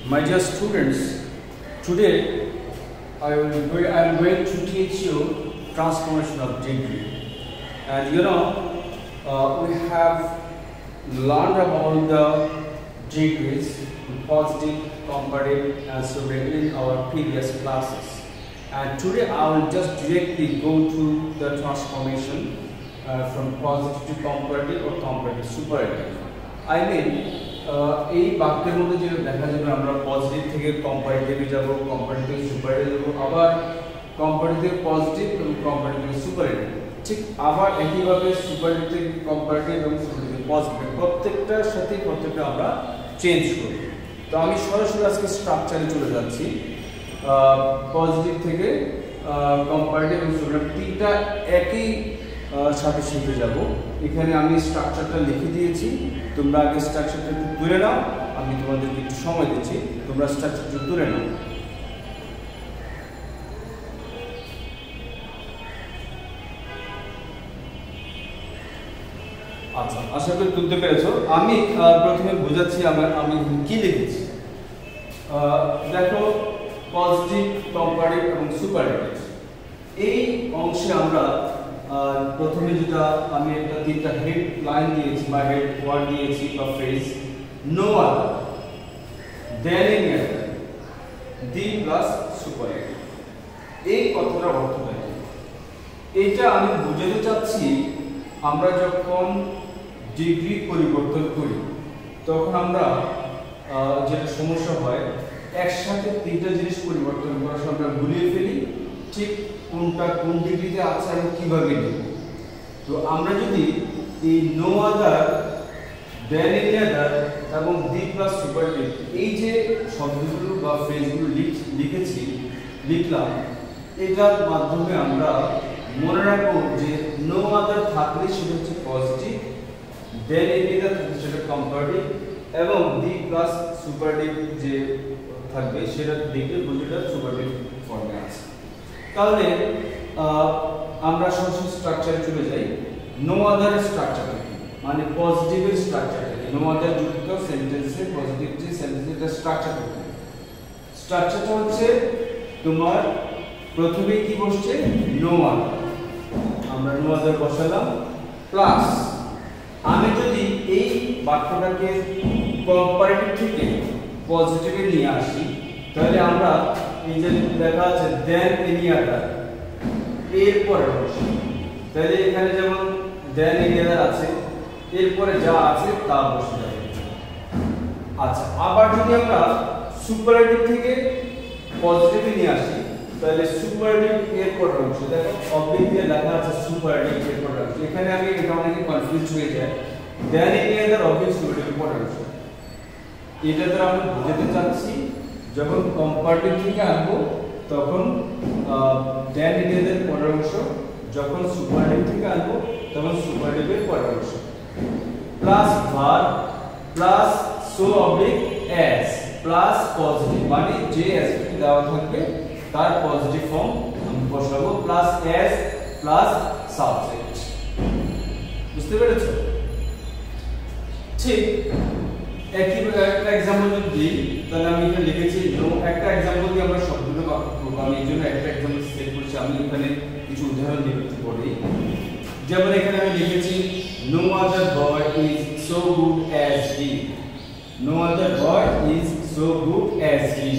My dear students, today I am going to teach you transformation of degree. And we have learned about the degrees, positive, comparative, and superlative in our previous classes. And today I will just directly go to the transformation from positive to comparative or comparative to superlative. I mean, এই বাক্যের মধ্যে যেটা দেখা যাবে আমরা positive থেকে কম্পারেটিভে যাব, comparative থেকে সুপারলেটিভে যাব, আবার কম্পারেটিভ পজিটিভ এবং কম্পারেটিভ সুপারলেটিভ। ঠিক আবার একইভাবে সুপারলেটিভ থেকে কম্পারেটিভ এবং সুপারলেটিভ পজিটিভ প্রত্যেকটার সাথে প্রত্যেকটা আমরা চেঞ্জ করি। তো আমি সরাসরি আজকে স্ট্রাকচারে চলে যাচ্ছি। পজিটিভ থেকে কম্পারেটিভ এবং সুপারলেটিভ তিনটা একই সাথে শিখে যাব। এখানে আমি স্ট্রাকচারটা লিখে দিয়েছি, তোমরা আগে স্ট্রাকচারটা একটু তুলে নাও, আমি তোমাদেরকে একটু সময় দিচ্ছি, তোমরা স্ট্রাকচারটা তুলে নাও। আচ্ছা, আশা করি তুলতে পেরেছো। আমি প্রথমে বোঝাচ্ছি আমি কি লিখেছি। দেখো, পজিটিভ, কম্পারেটিভ এবং সুপারলেটিভ এই অংশে আমরা প্রথমে যেটা আমি একটা তিনটা হেড লাইন দিয়েছি বা হেড ওয়ার্ড দিয়েছি বা phrase, no other than any other the plus superlative. এই কথাটার অর্থ দেখো, এটা আমি বুঝাতে চাচ্ছি আমরা যখন ডিগ্রি পরিবর্তন করি তখন আমরা যেটা সমস্যা হয়, একসাথে তিনটা জিনিস পরিবর্তন করার সময় আমরা গুলিয়ে ফেলি, ঠিক কোনটা কোন ডিগ্রিতে আছে আমি কিভাবে লিখব। তো আমরা যদি এই নো আদার দেন এনি আদার এবং দি প্লাস সুপারলেটিভ এই যে শব্দগুলো বা ফ্রেজগুলো লিখলাম, এটার মাধ্যমে আমরা মনে রাখবো যে নো আদার থাকলে সেটা হচ্ছে পজিটিভ, দেন এনি আদার থাকলে সেটা কম্পারেটিভ, এবং দি প্লাস সুপারলেটিভ যে থাকবে সেটা দেখলে বুঝলে সুপারলেটিভ ফর্মে আছে। তাহলে আমরা সরাসরি স্ট্রাকচারে চলে যাই। নো আদার স্ট্রাকচার মানে পজিটিভের স্ট্রাকচার, নো আদার যুক্ত সেন্টেন্সে পজিটিভ যে সেন্টেন্সের স্ট্রাকচার থাকে, স্ট্রাকচারটা হচ্ছে তোমার প্রথমে কি বসছে, নো আদার, আমরা নো আদার বসালাম, প্লাস আমি যদি এই বাক্যটাকে কম্পারেটিভ থেকে পজিটিভে নিয়ে আসি তাহলে আমরা এই যে লেখা আছে দেন এনি আদার এরপরে বসে, তাহলে এখানে যেমন দেন এনি আদার আছে, এরপরে যা আছে তা বসে যাবে। আচ্ছা, আবার যদি আমরা সুপারলেটিভ থেকে পজিটিভে নিয়ে আসি তাহলে সুপারলেটিভ এরপরে অংশ, দেখো অবলিক দিয়ে লেখা আছে সুপারলেটিভ এরপরে অংশ, এখানে আমি এটা অনেকে কনফিউজ হয়ে যায়, দেন এনি আদার অবলিক সুপারলেটিভ এরপরে অংশ। এটা দ্বারা আমরা বুঝাতে চাচ্ছি যখন কম্পারেটিভ থেকে আনবো তখন দেন এনি আদার পরের অংশ, যখন সুপারলেটিভ থেকে আনবো তখন সুপারলেটিভের পরের অংশ, plus verb plus so oblique as plus positive, মানে যে অ্যাসপেক্ট দেওয়া থাকবে তার পজিটিভ ফর্ম আমি বসাবো, প্লাস অ্যাজ প্লাস সাবজেক্ট। বুঝতে পেরেছো? ঠিক একই একটা एग्जांपल যদি দিই তাহলে আমি এখানে লিখেছি নো, একটা एग्जांपल দিয়ে আমরা সবগুলো বাক্য করব। আমি এজন্য একটা एग्जांपल সেট করছি, আমি এখানে কিছু উদাহরণ দিতে পড়ি। যেমন এখানে আমি লিখেছি no other boy is so good as he, no other boy is so good as he,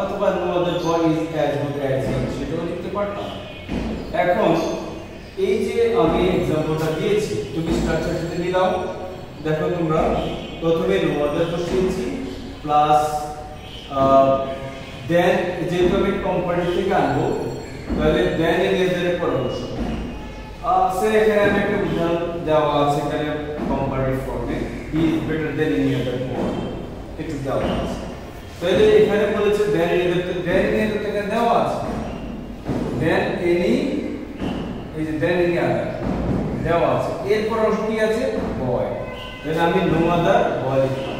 অথবা no other boy is as good as he, সেটাও লিখতে পারতাম। এখন এই যে আমি एग्जांपलটা দিয়েছি, তুমি স্ট্রাকচারটা মিলাও। দেখো তোমরা প্রথমে নো আদার বসিয়েছি প্লাস দেন, যেহেতু আমি কম্পারেটিভ থেকে আনবো তাহলে দেন এনি আদারের পর অংশ, সে এখানে আমি একটা উদাহরণ দেওয়া আছে, এখানে কম্পারেটিভ ফর্মে he is better then any other form একটু দেওয়া আছে, তাহলে এখানে বলেছে দেন এনি আদার, দেন এনি আদার থেকে দেওয়া আছে, দেন এনি, এই যে দেন এনি আদার দেওয়া আছে, এরপর অংশ কি আছে, বয়, তাহলে আমি নো আদার বয় লিখলাম।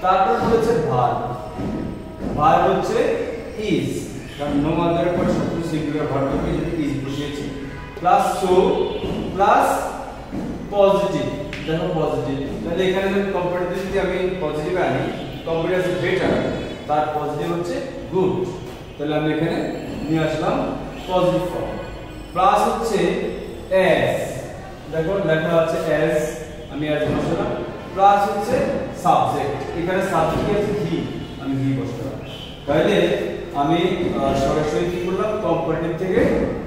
তারপর বলেছে ভার্ব, ভার্ব হচ্ছে ইজ, কারণ নো আদার পর সবগুলো সিঙ্গুলার ভার্ব হবে, যদি ইজ বসিয়েছি, প্লাস সো প্লাস পজিটিভ, দেখো পজিটিভ, তাহলে এখানে যদি কম্পারেটিভ যদি আমি পজিটিভ আনি, কম্পারেটিভ বেটার, তার পজিটিভ হচ্ছে গুড, তাহলে আমি এখানে নিয়ে আসলাম পজিটিভ ফর্ম। প্লাস হচ্ছে এস, দেখো লেখা আছে এস, আমি এস বসালাম। প্লাস হচ্ছে সাবজেক্ট, এখানে সাবজেক্ট আছে হি, আমি হি বসালাম। তাহলে আমি সরাসরি কি করলাম, কম্পারেটিভ থেকে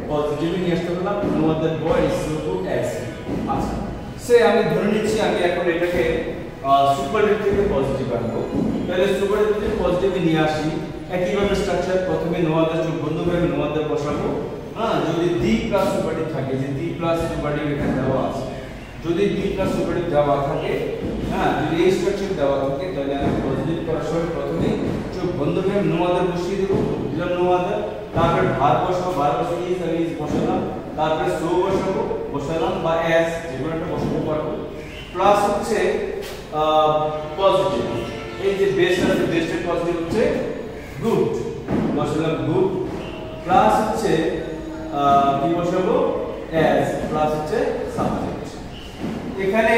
পজিটিভ নিয়ে আসতে পারলাম। No other boy is so to as. আচ্ছা, সে আমি ধরে নিচ্ছি আমি এখন এটাকে সুপারলেটিভ থেকে পজিটিভ আনবো। তাহলে সুপারলেটিভ থেকে পজিটিভ নিয়ে আসি। একইভাবে স্ট্রাকচার, প্রথমে নো আদার চোখ বন্ধ করে নো আদার বসাবো। হ্যাঁ, যদি দি প্লাস সুপারলেটিভ থাকে, যে দি প্লাস সুপারলেটিভ এখানে দেওয়া আছে, যদি দি প্লাস সুপারলেটিভ দেওয়া থাকে, হ্যাঁ, যদি এই স্ট্রাকচার দেওয়া থাকে, তাহলে আমি পজিটিভ করার সময় প্রথমে চোখ বন্ধ করে নো আদার বসিয়ে দেব, দিলাম নো আদার। তারপরে ভার বসাবো, ভার বসিয়ে ইজ আমি ইজ বসালাম। তারপরে সো বসাবো, বসালাম, বা এস যেকোনো একটা বসাতে পারবো। প্লাস হচ্ছে পজিটিভ, এই যে বেস আছে, বেসের পজিটিভ হচ্ছে গুড, বসালাম গুড। প্লাস হচ্ছে কি বসাবো, এস, প্লাস হচ্ছে সাবজেক্ট। এখানে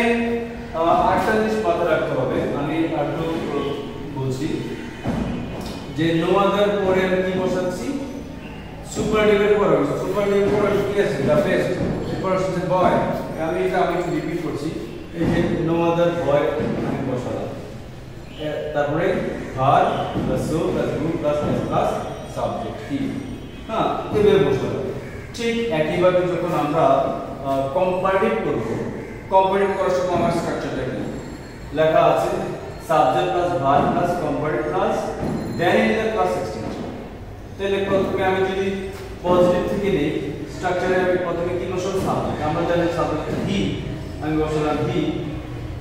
আরেকটা জিনিস মাথায় রাখতে হবে, আমি একটু বলছি যে নো আদার পরে আমি কি বসাচ্ছি, সুপারলেটিভের পরে। সুপারলেটিভের পরে কি আছে, দা বেস্ট, এরপর হচ্ছে বয়। আমি একটু রিপিট করছি, এই যে নো আদার বয় আমি বসালাম। তারপরে verb plus so plus good plus as plus subject কি, হ্যাঁ, এভাবে বসালাম। ঠিক একইভাবে যখন আমরা কম্পারেটিভ করব, কম্পারেটিভ করার সময় আমার স্ট্রাকচারটা কি লেখা আছে, subject plus verb plus comparative plus than in plus extension. তাহলে প্রথমে আমি যদি পজিটিভ থেকে নেই, স্ট্রাকচারে আমি প্রথমে কি বসাবো, সাবজেক্ট। আমরা জানি সাবজেক্ট হি, আমি বসালাম হি।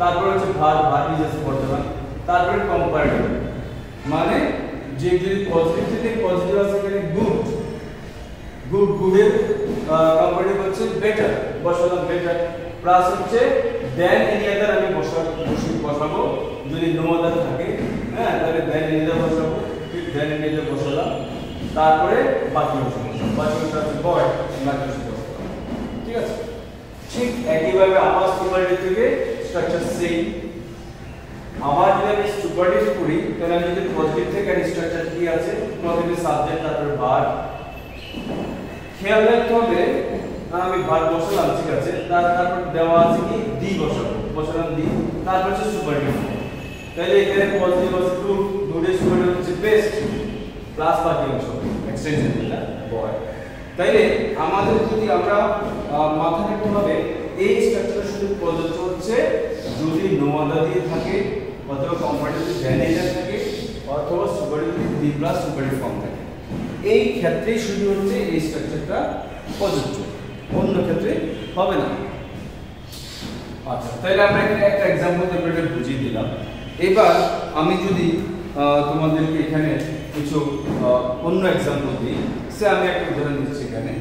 তারপর হচ্ছে ভার, ভার ইজ আছে বর্তমান। তারপরে কম্পারেটিভ, মানে যে যদি পজিটিভ থেকে পজিটিভ আছে এখানে গুড, গুড, গুডের কম্পারেটিভ হচ্ছে বেটার, বসালাম বেটার। প্লাস হচ্ছে দেন এনি আদার আমি বসাবো, যদি নো আদার থাকে, হ্যাঁ, তাহলে দেন এনি আদার বসাবো, ঠিক দেন এনি আদার বসালাম। তারপরে বাকি বসাবো, বাকি বসাবো বয়, বাকি বসাবো, ঠিক আছে। ঠিক একইভাবে আবার সুপারলেটিভ থেকে স্ট্রাকচার সেম। আবার যদি আমি সুপারলেটিভ করি, তাহলে আমি যদি পজিটিভ থেকে স্ট্রাকচার কি আছে, প্রথমে সাবজেক্ট, তারপরে ভার। খেয়াল রাখতে হবে, আমি ভার বসালাম, ঠিক আছে, তারপর দেওয়া আছে কি দি বসাবো, বসালাম দি। তারপর হচ্ছে সুপারলেটিভ, তাহলে এখানে পজিটিভ আছে টু, গুডের সুপারলেটিভ হচ্ছে বেস্ট, প্লাস বাকি অংশ এক্সটেনশন দিলা বয়। তাইলে আমাদের যদি আমরা মাথা রাখতে হবে, এই স্ট্রাকচার শুধু প্রযোজ্য হচ্ছে যদি নো আদার দিয়ে থাকে, অথবা কম্পারেটিভ ভ্যানিলা থাকে, অথবা সুপারলেটিভ দি প্লাস সুপারলেটিভ ফর্ম থাকে। এই ক্ষেত্রেই শুধু হচ্ছে এই স্ট্রাকচারটা প্রযোজ্য, অন্য ক্ষেত্রে হবে না। আচ্ছা, তাহলে আমরা এখানে একটা एग्जांपल দিয়ে এটা বুঝিয়ে দিলাম। এবার আমি যদি তোমাদেরকে এখানে কিছু অন্য एग्जांपल দিই, সে আমি একটা উদাহরণ দিচ্ছি। এখানে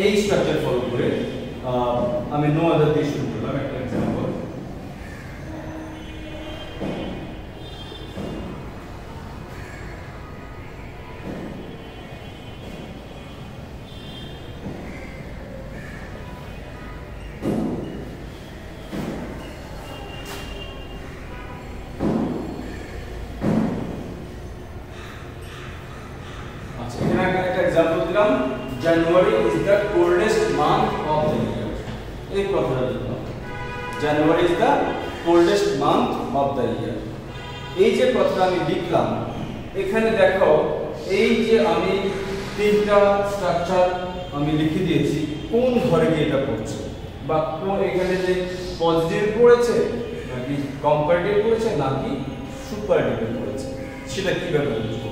এই স্ট্রাকচার ফলো করে আমি নো আদার দিয়ে শুরু করলাম একটা example. January is the coldest month of the year. एक কথাটা লিখলাম, January is the coldest month of the year। এই যে কথাটা আমি লিখলাম, এখানে দেখো এই যে আমি তিনটা স্ট্রাকচার আমি লিখে দিয়েছি, কোন ঘরে গিয়ে এটা পড়ছে, বা কোন এখানে যে পজিটিভ পড়েছে নাকি কম্পারেটিভ পড়েছে নাকি সুপারলেটিভ পড়েছে, সেটা কিভাবে বুঝবো।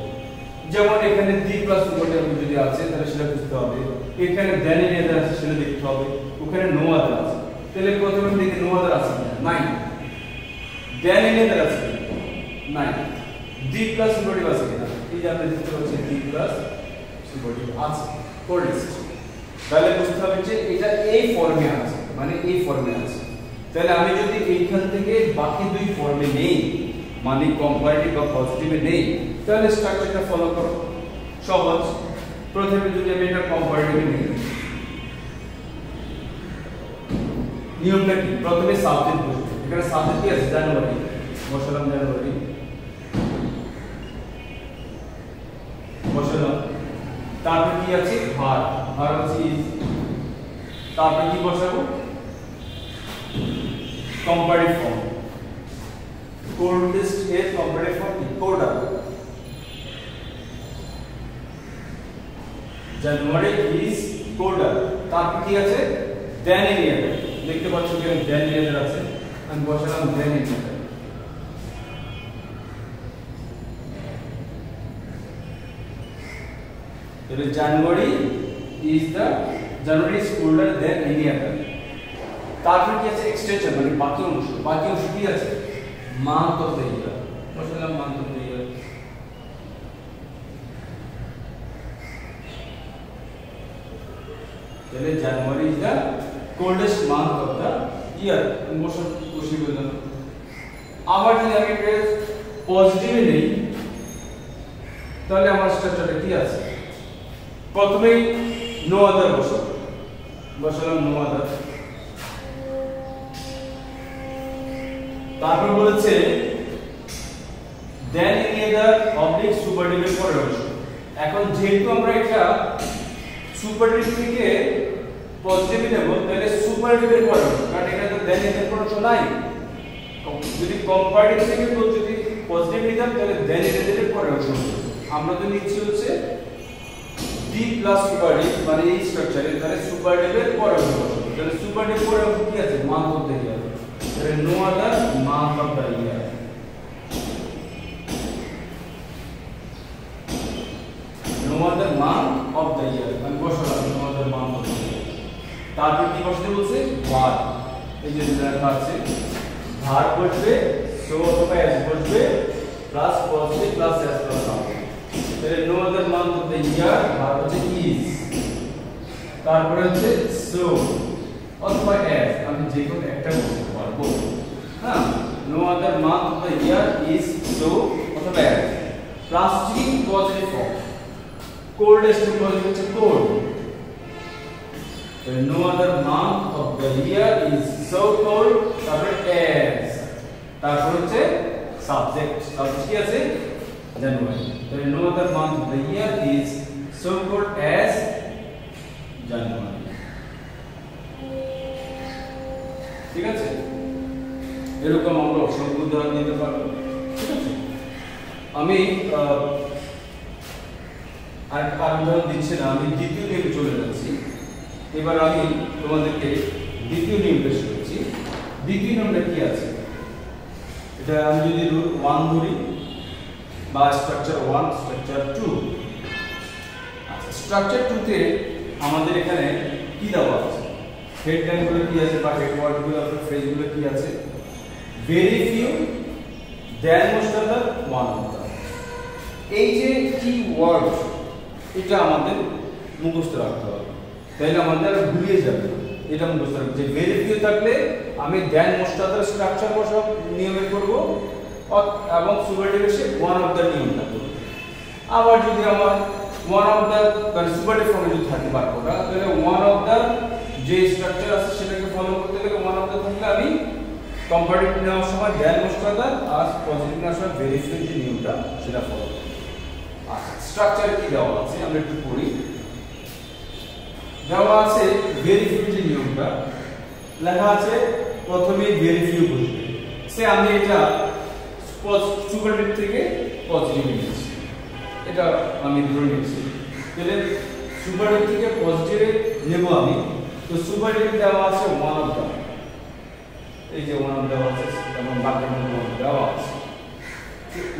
যেমন এখানে দি প্লাস সুপারলেটিভ যদি আছে তাহলে সেটা বুঝতে হবে, এখানে দেন এনি আদার আছে সেটা দেখতে হবে, ওখানে নো আদার আছে, তাহলে প্রথমে দেখি নো আদার আছে নাই, দেন এনি আদার আছে নাই, দি প্লাস সুপারলেটিভ আছে কিনা, এই যে আমরা দেখতে পাচ্ছি দি প্লাস সুপারলেটিভ আছে কোল্ডেস্ট, তাহলে বুঝতে হবে যে এটা এই ফর্মে আছে, মানে এই ফর্মে আছে। তাহলে আমি যদি এইখান থেকে বাকি দুই ফর্মে নেই, মানে কম্পারেটিভ বা পজিটিভে নেই, তাহলে স্ট্রাকচারটা ফলো করো, সহজ। প্রথমে যদি আমি এটা কম্পারেটিভে নেই, নিয়মটা কি, প্রথমে সাবজেক্ট বসবে, এখানে সাবজেক্ট কি আছে জানুয়ারি, বসালাম জানুয়ারি। ভার্ব হচ্ছে ইজ, তারপরে কি বসাবো কম্পারেটিভ ফর্ম, কোল্ডেস্ট এর কম্পারেটিভ ফর্ম কি কোল্ডার, জানুয়ারি ইজ কোল্ডার, তারপর কি আছে দেন ইন ইয়ার, দেখতে পাচ্ছ এখানে দেন ইয়ার আছে, আমি বসালাম দেন ইন ইয়ার। তাহলে January is colder than in year. তারপর কি আছে এক্সটেনশন মানে বাকি অংশ কি আছে মান্থ অফ দ্য ইয়ার, বসালাম মান্থ অফ দ্য ইয়ার। তাহলে January is the coldest month of the year, বসিয়ে বললাম। আবার যদি আমি পজিটিভে নেই তাহলে আমার স্ট্রাকচারটা কি আছে, প্রথমেই নো আদার বসালাম নো আদার, তারপর বলেছে দেন ইন আদার অবলিক সুপারলেটিভ পরের অংশ। এখন যেহেতু আমরা এটা সুপারলেটিভ থেকে পজিটিভ নেব তাহলে সুপারলেটিভের পরের অংশ, কারণ এখানে তো দেন ইন এর পরের অংশ নাই। যদি কম্পারেটিভ থেকে যদি পজিটিভ নিতাম তাহলে দেন ইন এর পরের অংশ, আমরা তো নিচ্ছি হচ্ছে ডি প্লাস সুপারলেটিভ মানে এই স্ট্রাকচারে, তাহলে সুপারলেটিভের পরের অংশ বসাবো। তাহলে সুপারলেটিভ পরের অংশ কি আছে মান্থ অফ দ্য ইয়ার, তাহলে no other month of the year. No other month of the year মানে বসালাম no other month of the year. তারপর কি বসতে বলছে ভার্ব, এই যে লেখা আছে ভার্ব বসবে সো অথবা এস বসবে plus positive plus as plus subject. তাহলে no other month of the year verb হচ্ছে ইজ, তারপরে হচ্ছে সো অথবা এস, আমি যে কোনো একটা বলতে পারবো। হ্যাঁ, no other month of the year is so অথবা S plus T positive form, coldest positive হচ্ছে cold. No other month of the year is so cold, তারপরে as, তারপর হচ্ছে সাবজেক্ট কি আছে জানুয়ারি। তাহলে no other month of the year is so cold as January। ঠিক আছে, এরকম আমরা অসংখ্য উদাহরণ দিতে পারবো। ঠিক আছে, আমি আর উদাহরণ দিচ্ছি না, আমি দ্বিতীয় নিয়মে চলে যাচ্ছি। এবার আমি তোমাদেরকে দ্বিতীয় নিয়মটা শেখাচ্ছি। দ্বিতীয় নিয়মটা কি আছে, এটা আমি যদি রুল 1 ধরি বা স্ট্রাকচার 1 স্ট্রাকচার 2। আচ্ছা, স্ট্রাকচার 2 তে আমাদের এখানে কি দেওয়া আছে, হেডলাইন গুলো কি আছে বা হেড ওয়ার্ড গুলো ফ্রেজগুলো কি আছে, very few, then most of the, one of the. এই যে কি ওয়ার্ড এটা আমাদের মুখস্থ রাখতে হবে, তাইলে আমাদের ভুলিয়ে যাবে। এটা মুখস্থ রাখবে যে ভেরি ফিউ থাকলে আমি দেন মোস্ট অফ দ্য স্ট্রাকচার বসাব নিয়মে করব, এবং সুপারলেটিভ এসে ওয়ান অফ দ্য নিয়মটা করব। আবার যদি আমার ওয়ান অফ দ্য মানে সুপারলেটিভ ফর্মে যদি থাকে বাক্যটা, তাহলে ওয়ান অফ দ্য যে স্ট্রাকচার আছে সেটাকে ফলো করতে গেলে ওয়ান অফ দ্য থাকলে আমি কম্পারেটিভ নেওয়ার সময় দেন মোস্ট অফ দ্য আর পজিটিভ নেওয়ার সময় ভেরি ফিউ যে নিয়মটা সেটা ফলো করব। আচ্ছা, স্ট্রাকচার কি দেওয়া আছে আমরা একটু পড়ি। দেওয়া আছে ভেরি ফিউ যে নিয়মটা লেখা আছে, প্রথমে ভেরি ফিউ বসবে। সে আমি এটা সুপারলেটিভ থেকে পজিটিভ নিয়েছি, এটা আমি ধরে নিয়েছি। তাহলে সুপারলেটিভ থেকে পজিটিভে নেব আমি, তো সুপারলেটিভ দেওয়া আছে ওয়ান অফ দ্য, এই যে ওয়ান অফ দেওয়া আছে এবং বাকির মধ্যে ওয়ান দেওয়া আছে।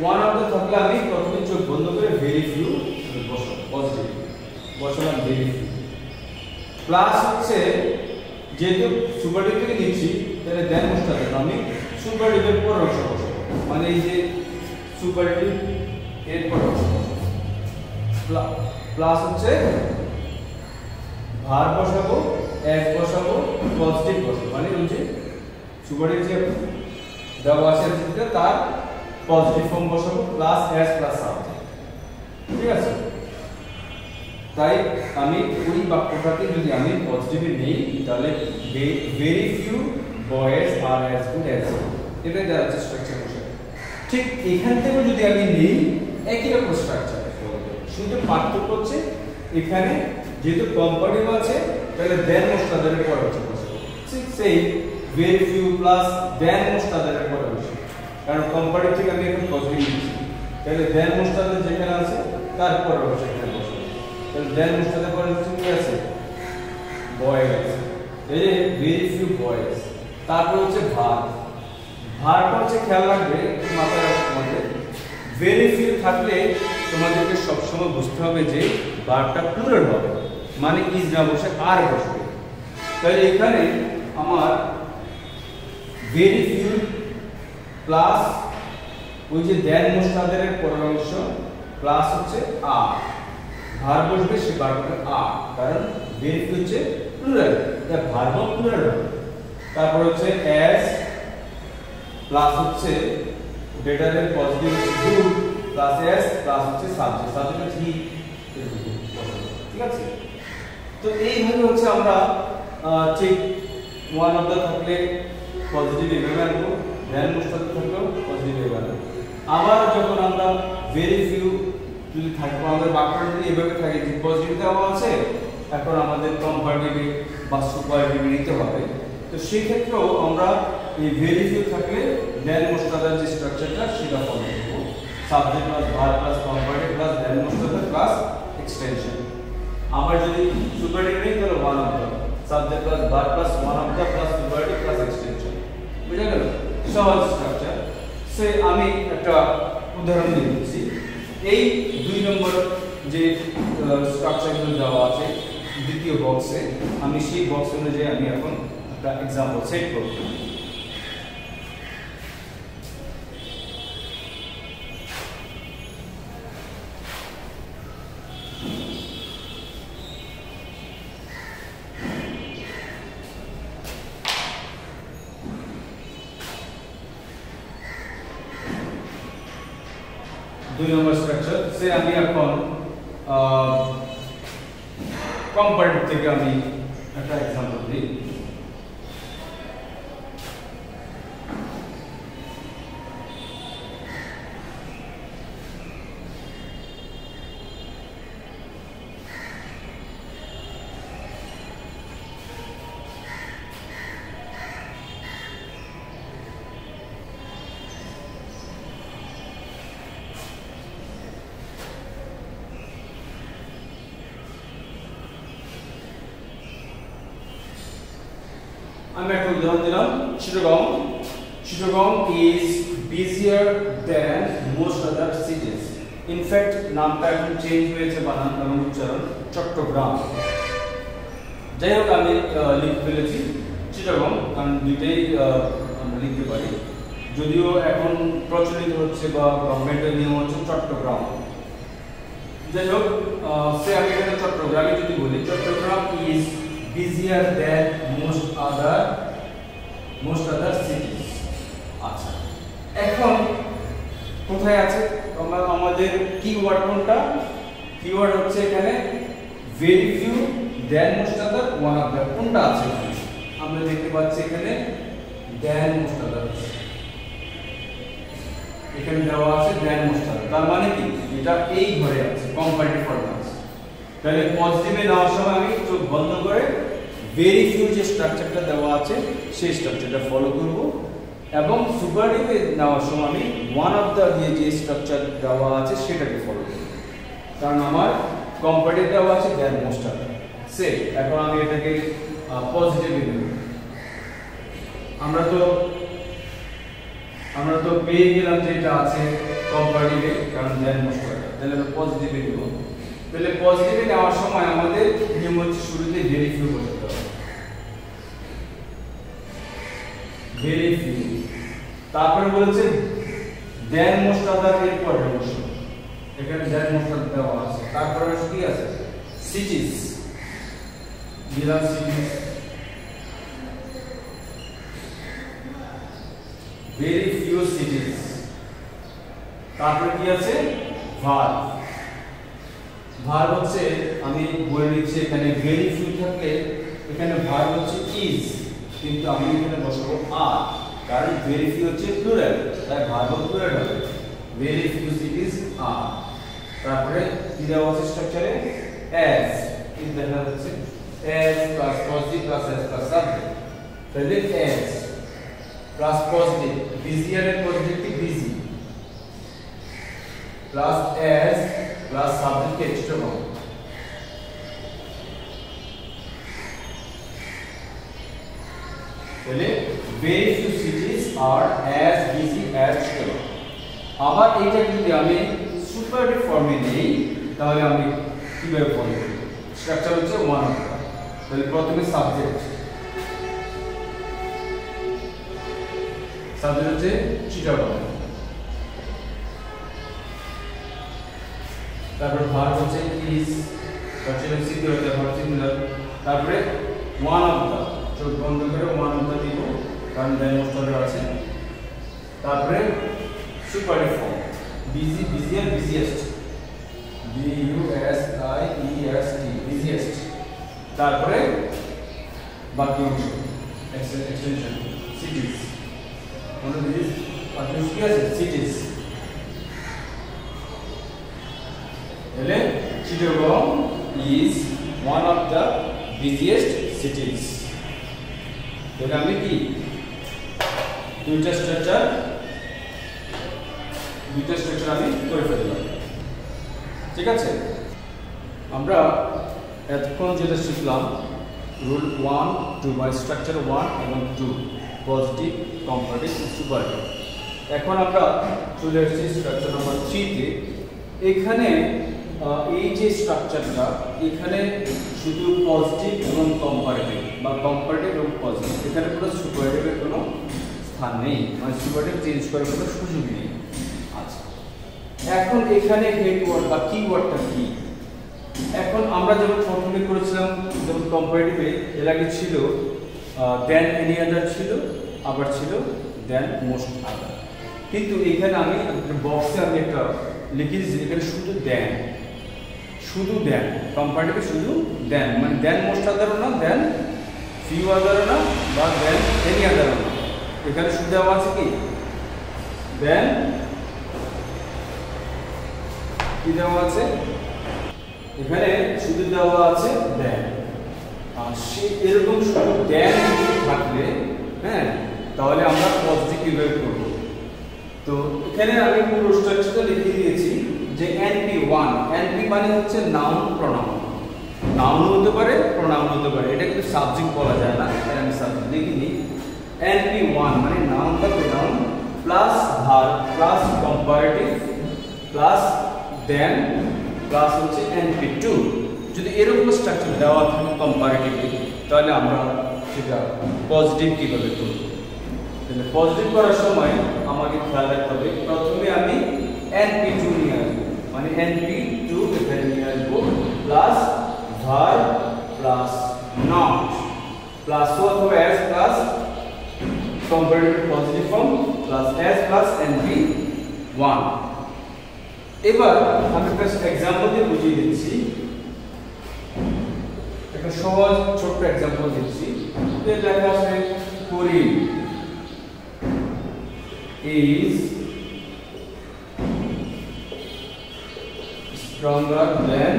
ওয়ান অফ দ্য থাকলে আমি প্রথমে চোখ বন্ধ করে ভেরি ফিউ বসাবো, পজিটিভ বসালাম ভেরি ফিউ। প্লাস হচ্ছে যেহেতু সুপারলেটিভ থেকে নিচ্ছি তাহলে দেন মোস্ট অফ দ্য আমি সুপারলেটিভের পরের অংশ বসাবো, মানে এই যে সুপারলেটিভ এর পরের অংশ বসাবো। প্লাস হচ্ছে ভার্ব বসাবো, এস বসাবো, পজিটিভ বসাবো, মানে হচ্ছে সুপারলেটিভ যে দেওয়া আছে যেটা তার পজিটিভ ফর্ম বসাবো, প্লাস এস প্লাস সাবজেক্ট। ঠিক আছে, তাই আমি ওই বাক্যটাকে যদি আমি পজিটিভে নেই তাহলে ভেরি ফিউ বয়েজ আর অ্যাজ গুড অ্যাজ, এটাই দাঁড়াচ্ছে স্ট্রাকচার বসে। ঠিক এখান থেকে যদি আমি নেই একই রকম স্ট্রাকচার, শুধু পার্থক্য হচ্ছে এখানে যেহেতু কম্পারেটিভ আছে তাহলে দেন মোস্ট আদারের পরে হচ্ছে ঠিক সেই very few plus than most আদারের পরে হচ্ছে, কারণ কম্পারেটিভ থেকে আমি এখন পজিটিভ নিচ্ছি, তাহলে দেন মোস্ট আদার যেখানে আছে তারপরে হচ্ছে এখানে বসে, তাহলে দেন মোস্ট আদার পরে হচ্ছে কি আছে বয়েজ, এই যে ভেরি ফিউ বয়েজ। তারপর হচ্ছে ভার্ব, ভার্বটা হচ্ছে খেয়াল রাখবে মাথায় রাখতে হবে, ভেরি ফিউ থাকলে তোমাদেরকে সবসময় বুঝতে হবে যে ভার্বটা প্লুরাল হবে, মানে ইজ না বসে আর বসবে। তাহলে এখানে আমার ভেরি ফিউ প্লাস ওই যে দেন মোস্ট আদারের পরের অংশ প্লাস হচ্ছে আর, ভার্ব বসবে সে ভার্বটা আর, কারণ ভেরি ফিউ হচ্ছে প্লুরাল, এটা ভার্ব প্লুরাল হবে। তারপর হচ্ছে অ্যাজ প্লাস হচ্ছে ডেটারের positive do plus as plus হচ্ছে সাবজেক্ট, সাবজেক্ট হচ্ছে হি, ঠিক আছে। তো এইভাবে হচ্ছে আমরা ঠিক ওয়ান অফ দ্য থাকলে পজিটিভ এভাবে আনবো, দেন মোস্ট অফ দ্য থাকলেও পজিটিভ এভাবে আনবো। আবার যখন আমরা ভেরি ফিউ যদি থাকবো, আমাদের বাক্যটা যদি এভাবে থাকে যে পজিটিভ দেওয়া আছে, এখন আমাদের কম্পারেটিভ বা সুপারলেটিভ নিতে হবে, তো সেই ক্ষেত্রেও আমরা এই ভেরি ফিউ থাকলে দেন মোস্ট অফ দ্য যে স্ট্রাকচারটা সেটা ফলো করব, subject plus verb plus comparative plus than most of the plus extension. আবার যদি সুপারলেটিভ নেই তাহলে one of the, subject plus verb plus one of the plus superlative plus extension, বুঝা গেল সহজ স্ট্রাকচার। সে আমি একটা উদাহরণ দিয়ে দিচ্ছি, এই 2 নম্বর যে স্ট্রাকচারগুলো দেওয়া আছে দ্বিতীয় বক্সে, আমি সেই বক্স অনুযায়ী আমি এখন একটা এক্সাম্পল সেট করব। দুই নম্বর স্ট্রাকচার সে আমি এখন কম্পারেটিভ থেকে আমি একটা এক্সাম্পল দিই। আমি একটা উদাহরণ দিলাম, Chittagong. Chittagong is বিজিয়ার than most other সিটিজ। In fact নামটা এখন চেঞ্জ হয়েছে বানান এবং উচ্চারণ, চট্টগ্রাম। যাই হোক আমি লিখে ফেলেছি চিটাগং, কারণ দুইটাই আমরা লিখতে পারি, যদিও এখন প্রচলিত হচ্ছে বা গভর্নমেন্টের নিয়ম হচ্ছে চট্টগ্রাম। যাই হোক সে আমি এখানে চট্টগ্রামে যদি বলি, Chittagong is busier than most other cities। আচ্ছা, এখন কোথায় আছে আমাদের কিওয়ার্ড? কোনটা কিওয়ার্ড হচ্ছে এখানে very few than most other one of the, কোনটা আছে আমরা দেখতে পাচ্ছি এখানে than most other, এখানে দেওয়া আছে than most other, তার মানে কি এটা এই ঘরে আছে, কম্পারেটিভ ফর্ম আছে। তাহলে পজিটিভে নেওয়ার সময় আমি চোখ বন্ধ করে ভেরি ফিউ যে স্ট্রাকচারটা দেওয়া আছে সেই স্ট্রাকচারটা ফলো করব, এবং সুপারলেটিভে নেওয়ার সময় আমি ওয়ান অফ দ্য দিয়ে যে স্ট্রাকচার দেওয়া আছে সেটাকে ফলো করব, কারণ আমার কম্পারেটিভ দেওয়া আছে দ্যান মোস্ট অফ। সে এখন আমি এটাকে পজিটিভে নেব। আমরা তো পেয়ে গেলাম যে এটা আছে কম্পারেটিভে, কারণ দ্যান মোস্ট অফ, তাহলে আমরা পজিটিভে নেব। তাহলে পজিটিভে নেওয়ার সময় আমাদের নিয়ম হচ্ছে শুরুতে ভেরি ফিউ বসাতে হবে, ভেরি ফিউ। তারপরে বলেছে দেন মোস্ট আদার এর পরে অংশ, এখানে দেন মোস্ট আদার দেওয়া আছে, তারপরে কি আছে সিটিজ, দিলাম সিটিজ, ভেরি ফিউ সিটিজ। তারপরে কি আছে ভার্ব। ভার্ব হচ্ছে আমি বলে দিচ্ছি এখানে ভেরি ফিউ থাকলে এখানে ভার্ব হচ্ছে ইজ, কিন্তু আমি এখানে বসাবো আর, কারণ ভেরি ফিউ হচ্ছে প্লুরাল, তাই ভার্ব প্লুরাল হবে, ভেরি ফিউ সিটিজ আর। তারপরে কি দেওয়া আছে স্ট্রাকচারে অ্যাজ, এই দেখা যাচ্ছে s plus positive plus s plus subject, তাহলে s প্লাস পজিটিভ বিজি এর পজিটিভ কি বিজি প্লাস s প্লাস সাবজেক্ট কে এক্সট্রা পাবো, তাহলে very few cities are as busy as Chicago। আবার এইটা যদি আমি সুপারলেটিভ ফর্মে নেই তাহলে আমি কিভাবে ফর্ম করব, স্ট্রাকচার হচ্ছে ওয়ান অফ দ্য, তাহলে প্রথমে সাবজেক্ট হচ্ছে চিটাগং, তারপর ভার্ব হচ্ছে ইজ, কন্টিনিউয়াস সিটি হচ্ছে ভার্ব সিঙ্গুলার, তারপরে ওয়ান অফ দ্য, চোখ বন্ধ করে ওয়ান অফ দ্য দিব কারণ দেন মোস্ট অর্ডার আছে, তারপরে superlative form busy busier busiest B U S I E S T busiest, তারপরে বাকি অংশ এক্সটেনশন সিটিজ, কোন দিস বাকি কি আছে সিটিজ, তাহলে Chittagong is one of the busiest সিটিজ। তাহলে আমি কি দুইটা স্ট্রাকচার আমি করে ফেললাম, ঠিক আছে। আমরা এতক্ষণ যেটা শিখলাম রুল 1 2 বা স্ট্রাকচার 1 এবং 2 পজিটিভ কম্পারেটিভ সুপারলেটিভ। এখন আমরা চলে এসেছি স্ট্রাকচার নাম্বার 3 তে। এখানে এই যে স্ট্রাকচারটা এখানে শুধু পজিটিভ এবং কম্পারেটিভ বা কম্পারেটিভ এবং পজিটিভ, এখানে কোনো সুপারলেটিভের কোনো স্থান নেই, মানে সুপারলেটিভ চেঞ্জ করার কোনো সুযোগ নেই। আচ্ছা, এখন এখানে হেড ওয়ার্ড বা কিওয়ার্ডটা কি? এখন আমরা যেমন প্রথমে করেছিলাম যেমন কম্পারেটিভে এর আগে ছিল দেন এনি আদার ছিল, আবার ছিল দেন মোস্ট আদার, কিন্তু এখানে আমি বক্সে আমি একটা লিখে দিয়েছি এখানে শুধু দেন, শুধু দেন, কম্পারেটিভে শুধু দেন, মানে দেন মোস্ট আদারও না, দেন ফিউ আদারও না, বা দেন এনি আদারও না, এখানে শুধু দেওয়া আছে কি দেন, কি দেওয়া আছে এখানে শুধু দেওয়া আছে দেন। আর সে এরকম শুধু দেন থাকলে হ্যাঁ তাহলে আমরা পজিটিভ কিভাবে করব? তো এখানে আমি পুরো স্ট্রাকচারটা লিখে দিয়েছি যে NP1, NP মানে হচ্ছে নাউন প্রোনাউন, নাউন হতে পারে প্রোনাউন হতে পারে, এটা কিন্তু সাবজেক্ট বলা যায় না, তাই আমি সাবজেক্ট লিখিনি। NP1 মানে নাউন বা pronoun plus verb plus comparative plus than plus হচ্ছে NP2। যদি এরকম স্ট্রাকচার দেওয়া থাকে কম্পারেটিভলি তাহলে আমরা সেটা পজিটিভ কিভাবে করব? তাহলে পজিটিভ করার সময় আমাকে খেয়াল রাখতে হবে প্রথমে আমি NP2 নিয়ে আসবো, মানে NP2 এখানে নিয়ে আসবো plus verb plus not plus অথবা s plus comparative positive form plus s plus NP1। এবার আমি একটা এক্সাম্পল দিয়ে বুঝিয়ে দিচ্ছি, একটা সহজ ছোট্ট এক্সাম্পল দিচ্ছি। এর লেখা আছে করিম is stronger than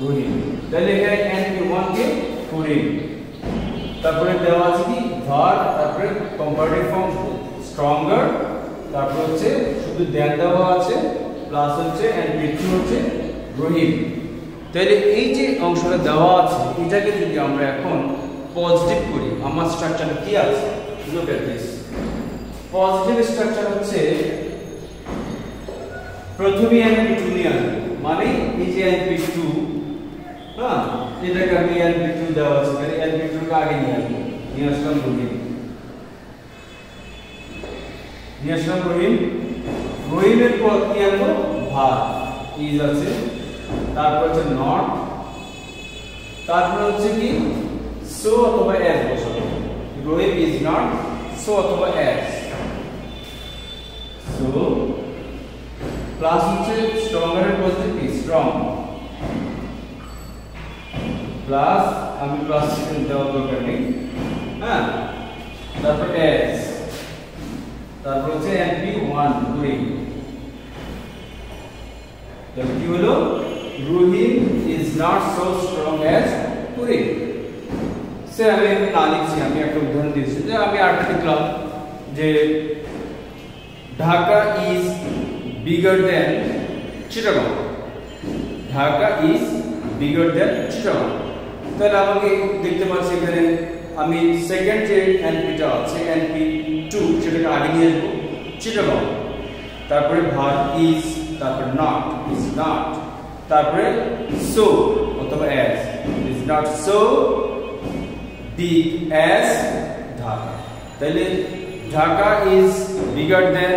রহিম, তাহলে এখানে NP1 কে করিম, তারপরে দেওয়া আছে কি ভার্ব, তারপরে কম্পারেটিভ ফর্ম স্ট্রঙ্গার, তারপর হচ্ছে শুধু দেন দেওয়া আছে প্লাস হচ্ছে NP2 হচ্ছে রহিম। তাহলে এই যে অংশটা দেওয়া আছে এটাকে যদি আমরা এখন পজিটিভ করি আমার স্ট্রাকচারটা কি আছে? Look at this. Positive structure হচ্ছে প্রথমে NP2 নিয়ে আসবো, মানে এই যে NP2 হ্যাঁ এটাকে আমি NP2 দেওয়া আছে তাহলে NP2 কে আগে নিয়ে আসবো, নিয়ে আসলাম রহিম, নিয়ে আসলাম রহিম, রহিমের পর কি আনবো ভার্ব ইজ আছে, তারপর হচ্ছে নট, তারপর হচ্ছে কি সো অথবা এস বসাবো, রহিম ইজ নট সো অথবা এস, সো প্লাস হচ্ছে স্ট্রঙ্গার এর পজিটিভ কি স্ট্রং প্লাস আমি প্লাস দেওয়া দরকার নেই হ্যাঁ, তারপর এস, তারপর হচ্ছে NP1 রহিম, তাহলে কি হলো রহিম not so strong as Puri. সে আমি না লিখছি, আমি একটা উদাহরণ দিয়েছি যে আমি আরেকটা লিখলাম যে Dhaka is bigger than Chittagong. Dhaka is bigger than Chittagong. তাহলে আমাকে দেখতে পাচ্ছি এখানে আমি সেকেন্ড যে এনপিটা আছে এনপি 2 সেটাকে আগে নিয়ে আসবো চিটাগং, তারপরে ভার্ব ইজ, তারপরে নট ইজ নট, তারপরে সো অথবা as is not so big as Dhaka. তাহলে Dhaka is bigger than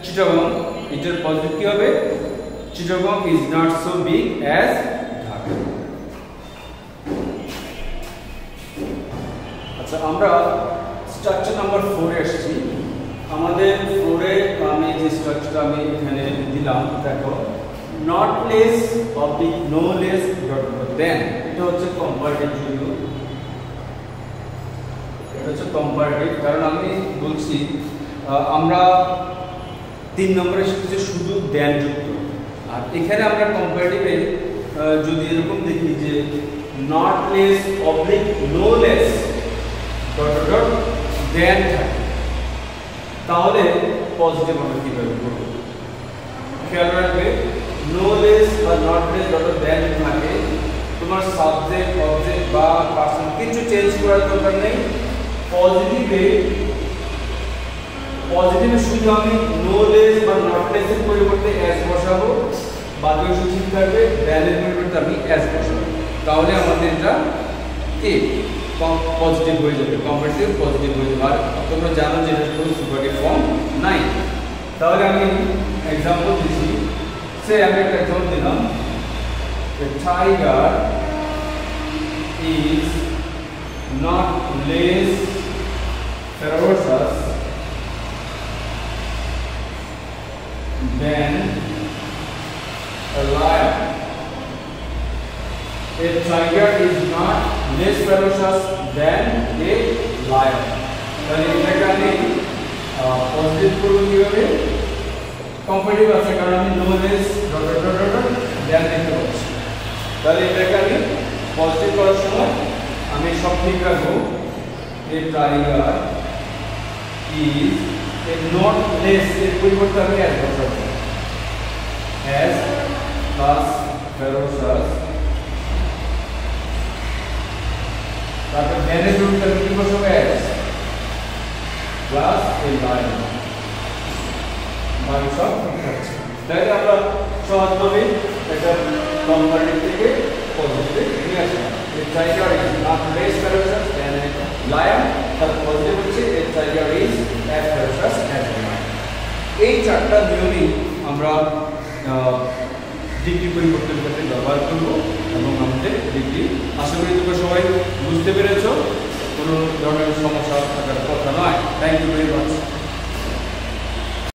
Chittagong, এটার পজিটিভ কি হবে? Chittagong is not so big as Dhaka. আচ্ছা, আমরা স্ট্রাকচার নাম্বার 4 এ আসছি। আমাদের 4 এ আমি যে স্ট্রাকচারটা আমি এখানে দিলাম দেখো, not less oblique no less dot than, এটা হচ্ছে কম্পারেটিভ জন্য, এটা হচ্ছে কম্পারেটিভ। কারণ আমি বলছি আমরা 3 নম্বরে শিখেছি শুধু দেন যুক্ত, আর এখানে আমরা কম্পারেটিভে যদি এরকম দেখি যে not less oblique no less dot dot than থাকে, তাহলে পজিটিভ আমরা কিভাবে করব? খেয়াল রাখবে নো লেস বা নট লেস ডট দেন থাকে, তোমার সাবজেক্ট অবজেক্ট বা পার্সন কিছু চেঞ্জ করার দরকার নেই। পজিটিভে শুধু আমি নো লেস বা নট লেস এর পরিবর্তে অ্যাজ বসাবো, বাকি অংশ ঠিক থাকবে, দেন এর পরিবর্তে আমি অ্যাজ বসাবো, তাহলে আমাদের এটা কি পজিটিভ হয়ে যাবে, কম্পারেটিভ পজিটিভ হয়ে যাবে। আর তোমরা জানো যে এটা কোনো সুপারটিভ ফর্ম নাই। তাহলে আমি एग्जांपल দিছি, সে আমি একটা এক্সাম্পল দিলাম, the tiger is not less ferocious than a lion. A tiger is not less ferocious than a lion. তাহলে এটাকে আমি পজিটিভ করব কিভাবে? কম্পারেটিভ আছে কারণ আমি no less dot dot dot than লিখতে পারছি। তাহলে এটাকে আমি পজিটিভ করার সময় আমি সব ঠিক রাখবো। এ tiger is a not less এর পরিবর্তে আমি অ্যাজ বসাবো, অ্যাজ প্লাস ফেরোসাস, তারপর দেনের রুটটা কি বসাবো? অ্যাজ প্লাস এ লাইন। মানে সব ঠিক আছে। তাহলে আমরা সহজভাবে এটা কম্পারেটিভ থেকে পজিটিভে নিয়ে আসলাম। A tiger is not less ferocious than a lion, তার পজিটিভ হচ্ছে a tiger is as ferocious as a lion. এই চারটা নিয়মই আমরা ডিগ্রি পরিবর্তন করতে ব্যবহার করব এবং আমাদের ডিগ্রি আশা করি তোমরা সবাই বুঝতে পেরেছো, কোনো ধরনের সমস্যা থাকার কথা নয়। Thank you very much.